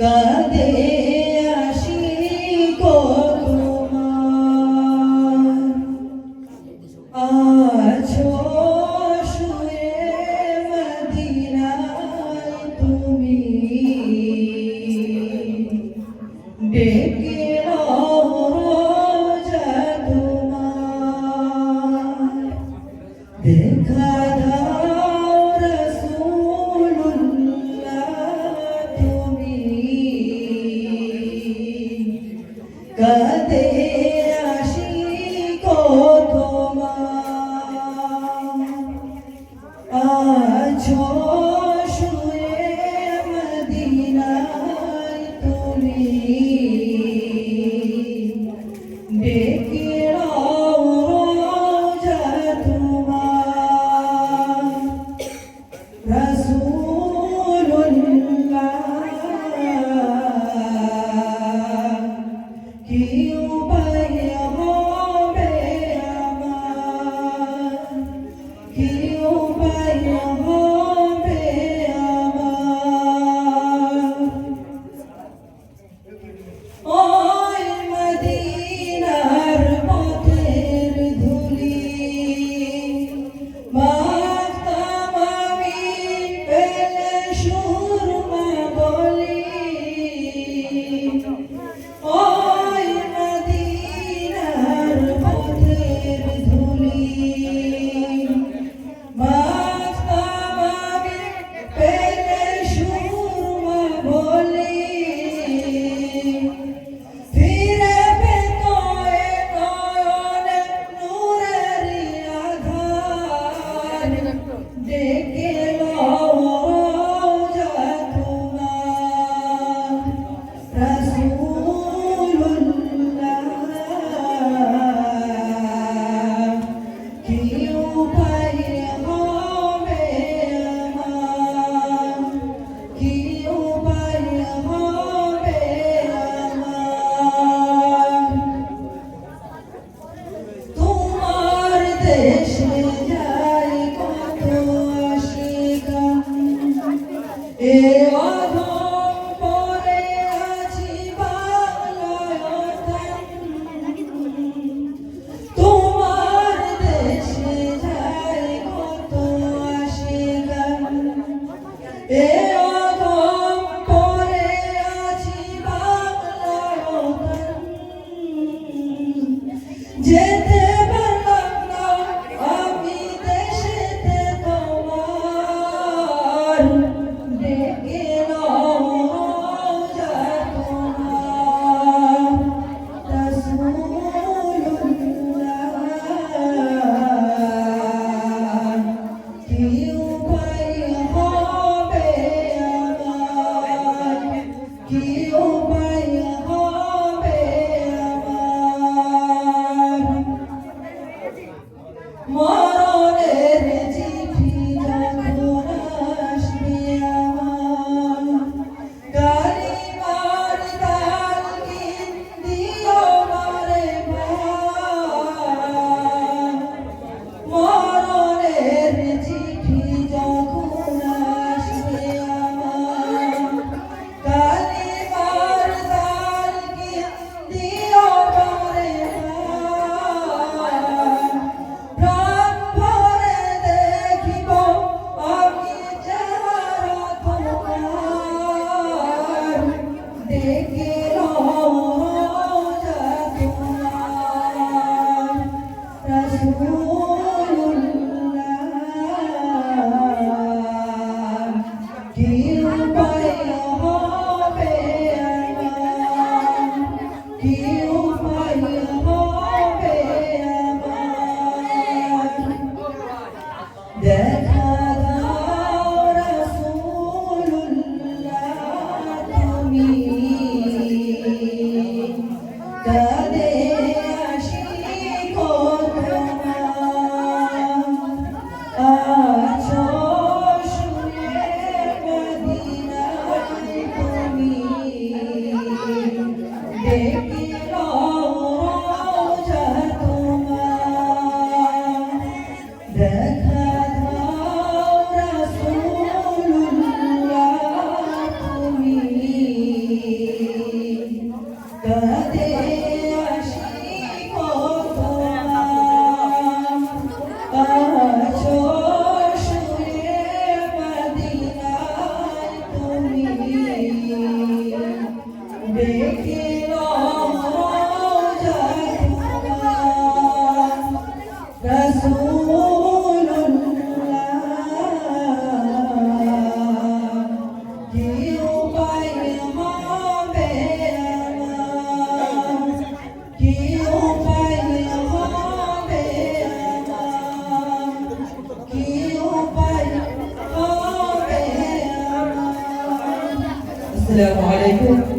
কাঁদে আশিক তোমার আছো শুয়ে মদিনায় তুমি ডেকে রোজা তোমার দেখা কাঁদে আশিক তোমার আছো শুয়ে মদিনায় তুমি ডেকে রোজা তোমার রাসূলুল্লাহ কি উপায় হবে আমার, কি উপায় হবে আমার, ওই মদিনার পথের ধুলি মাখতাম আমি পেলে সুরমা বলি, ডেকে রোজা তোমার রাসূলুল্লাহ কি উপায় হবে আমার, কি উপায় হবে আমার, তোমার দেশে যাই কত আশিকা এ অধম পরে আছি বাংলায়, তোমার দেশে যাই কত আশিকা এ অধম পরে আছি বাংলায়, যেতে পারলাম না আমি দেশেতে তোমার ডেকে রোজা তোমার রাসূলুল্লাহ কি উপায় হবে রাসূলুল্লাহ কি উপায় হবে আমার কি উপায় হবে আমার কি উপায় হবে আমার আসসালামু আলাইকুম